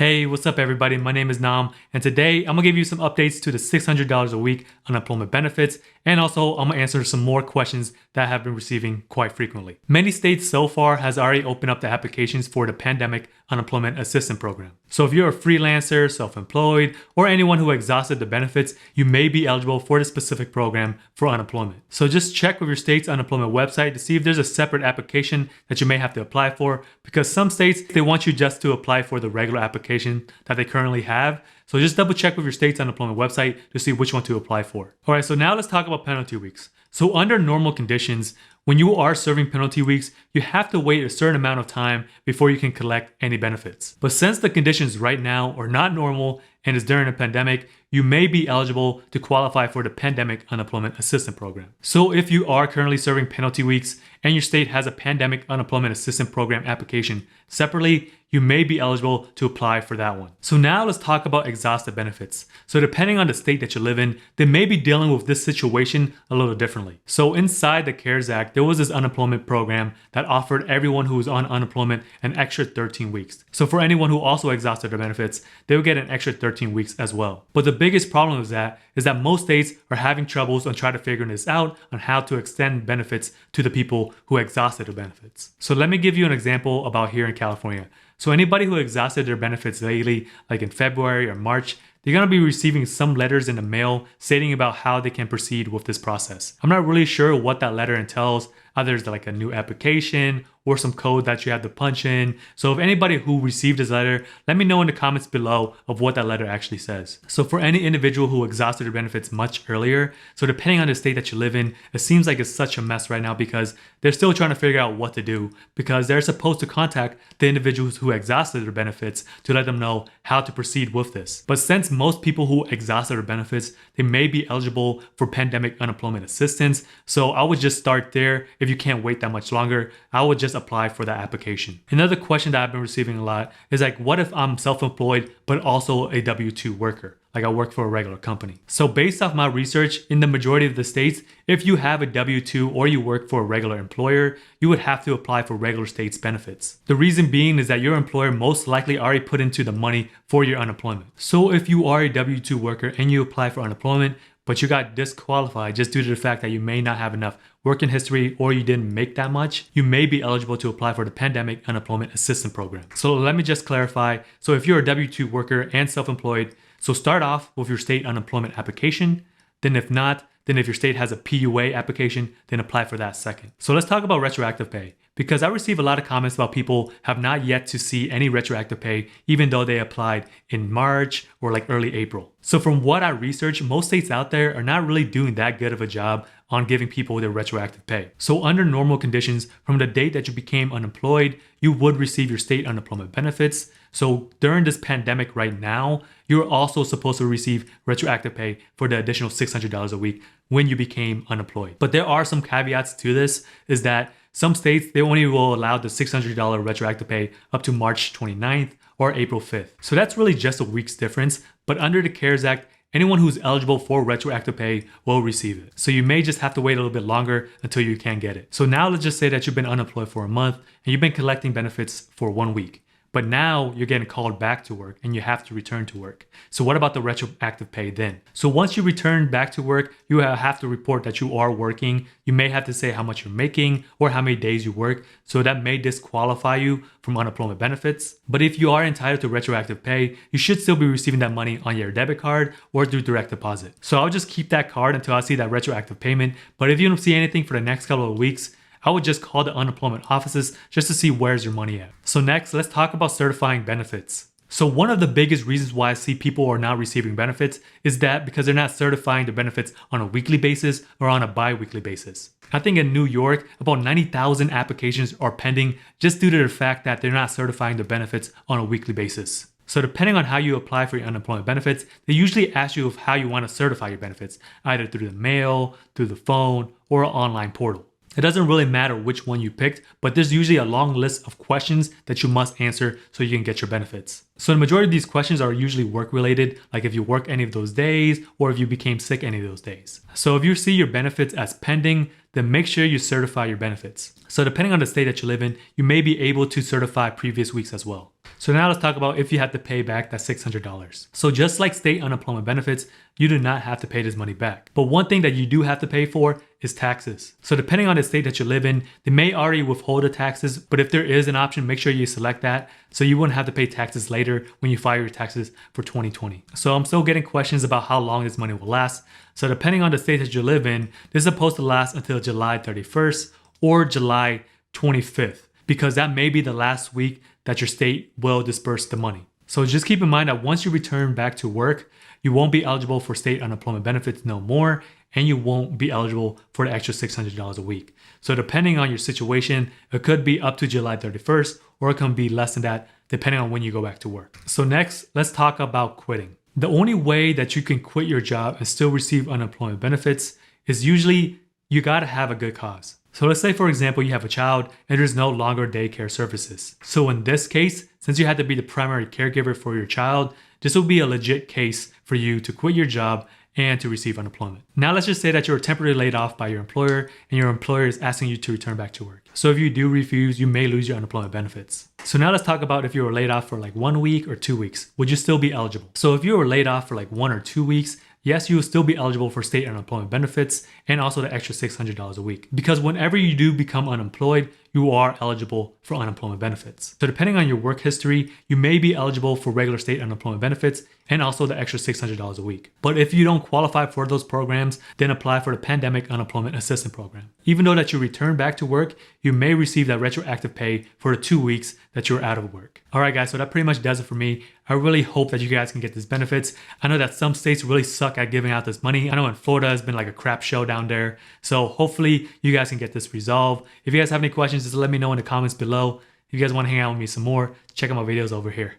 Hey, what's up everybody? My name is Naam, and today I'm gonna give you some updates to the $600 a week unemployment benefits, and also I'm gonna answer some more questions that I have been receiving quite frequently. Many states so far has already opened up the applications for the Pandemic Unemployment Assistance Program. So if you're a freelancer, self-employed, or anyone who exhausted the benefits, you may be eligible for the specific program for unemployment. So just check with your state's unemployment website to see if there's a separate application that you may have to apply for, because some states, they want you just to apply for the regular application that they currently have. So just double check with your state's unemployment website to see which one to apply for. All right, so now let's talk about penalty weeks. So under normal conditions, when you are serving penalty weeks, you have to wait a certain amount of time before you can collect any benefits. But since the conditions right now are not normal and is during a pandemic, you may be eligible to qualify for the Pandemic Unemployment Assistance Program. So if you are currently serving penalty weeks and your state has a Pandemic Unemployment Assistance Program application separately, you may be eligible to apply for that one. So now let's talk about exhausted benefits. So depending on the state that you live in, they may be dealing with this situation a little differently. So inside the CARES Act, there was this unemployment program that offered everyone who was on unemployment an extra 13 weeks. So for anyone who also exhausted their benefits, they would get an extra 13 weeks as well. But the biggest problem is that most states are having troubles on trying to figure this out on how to extend benefits to the people who exhausted their benefits. So let me give you an example about here in California. So anybody who exhausted their benefits lately, like in February or March, they're going to be receiving some letters in the mail stating about how they can proceed with this process. I'm not really sure what that letter entails. Either it's like a new application or some code that you have to punch in. So if anybody who received this letter, let me know in the comments below of what that letter actually says. So for any individual who exhausted their benefits much earlier, so depending on the state that you live in, it seems like it's such a mess right now because they're still trying to figure out what to do, because they're supposed to contact the individuals who exhausted their benefits to let them know how to proceed with this. But since most people who exhausted their benefits, they may be eligible for pandemic unemployment assistance, so I would just start there. If you can't wait that much longer, I would just apply for that application. Another question that I've been receiving a lot is like, what if I'm self-employed but also a W-2 worker? Like I work for a regular company. So based off my research, in the majority of the states, if you have a W-2 or you work for a regular employer, you would have to apply for regular states benefits. The reason being is that your employer most likely already put into the money for your unemployment. So if you are a W-2 worker and you apply for unemployment, but you got disqualified just due to the fact that you may not have enough working history or you didn't make that much, you may be eligible to apply for the Pandemic Unemployment Assistance Program. So let me just clarify. So if you're a W-2 worker and self-employed, so start off with your state unemployment application. Then if not, then if your state has a PUA application, then apply for that second. So let's talk about retroactive pay, because I receive a lot of comments about people have not yet to see any retroactive pay, even though they applied in March or like early April. So from what I researched, most states out there are not really doing that good of a job on giving people their retroactive pay. So under normal conditions, from the date that you became unemployed, you would receive your state unemployment benefits. So during this pandemic right now, you're also supposed to receive retroactive pay for the additional $600 a week when you became unemployed. But there are some caveats to this, is that some states, they only will allow the $600 retroactive pay up to March 29th or April 5th. So that's really just a week's difference. But under the CARES Act, anyone who's eligible for retroactive pay will receive it. So you may just have to wait a little bit longer until you can get it. So now let's just say that you've been unemployed for a month and you've been collecting benefits for 1 week. But now you're getting called back to work and you have to return to work. So what about the retroactive pay then? So once you return back to work, you have to report that you are working. You may have to say how much you're making or how many days you work. So that may disqualify you from unemployment benefits. But if you are entitled to retroactive pay, you should still be receiving that money on your debit card or through direct deposit. So I'll just keep that card until I see that retroactive payment. But if you don't see anything for the next couple of weeks, I would just call the unemployment offices just to see where's your money at. So next, let's talk about certifying benefits. So one of the biggest reasons why I see people are not receiving benefits is that because they're not certifying the benefits on a weekly basis or on a bi-weekly basis. I think in New York, about 90,000 applications are pending just due to the fact that they're not certifying the benefits on a weekly basis. So depending on how you apply for your unemployment benefits, they usually ask you of how you want to certify your benefits, either through the mail, through the phone, or an online portal. It doesn't really matter which one you picked, but there's usually a long list of questions that you must answer so you can get your benefits. So the majority of these questions are usually work related, like if you work any of those days or if you became sick any of those days. So if you see your benefits as pending, then make sure you certify your benefits. So depending on the state that you live in, you may be able to certify previous weeks as well. So now let's talk about if you have to pay back that $600. So just like state unemployment benefits, you do not have to pay this money back. But one thing that you do have to pay for is taxes. So depending on the state that you live in, they may already withhold the taxes, but if there is an option, make sure you select that so you wouldn't have to pay taxes later when you file your taxes for 2020. So I'm still getting questions about how long this money will last. So depending on the state that you live in, this is supposed to last until July 31st or July 25th, because that may be the last week that your state will disperse the money. So just keep in mind that once you return back to work, you won't be eligible for state unemployment benefits no more, and you won't be eligible for the extra $600 a week. So depending on your situation, it could be up to July 31st, or it can be less than that depending on when you go back to work. So next, let's talk about quitting. The only way that you can quit your job and still receive unemployment benefits is usually you gotta have a good cause. So let's say, for example, you have a child and there's no longer daycare services. So in this case, since you had to be the primary caregiver for your child, this will be a legit case for you to quit your job and to receive unemployment. Now let's just say that you're temporarily laid off by your employer and your employer is asking you to return back to work. So if you do refuse, you may lose your unemployment benefits. So now let's talk about if you were laid off for like 1 week or 2 weeks, would you still be eligible? So if you were laid off for like 1 or 2 weeks, yes, you will still be eligible for state unemployment benefits and also the extra $600 a week. Because whenever you do become unemployed, you are eligible for unemployment benefits. So depending on your work history, you may be eligible for regular state unemployment benefits and also the extra $600 a week. But if you don't qualify for those programs, then apply for the Pandemic Unemployment Assistance Program. Even though that you return back to work, you may receive that retroactive pay for the 2 weeks that you're out of work. All right, guys, so that pretty much does it for me. I really hope that you guys can get these benefits. I know that some states really suck at giving out this money. I know in Florida has been like a crap show down there. So hopefully you guys can get this resolved. If you guys have any questions, just let me know in the comments below. If you guys want to hang out with me some more, check out my videos over here.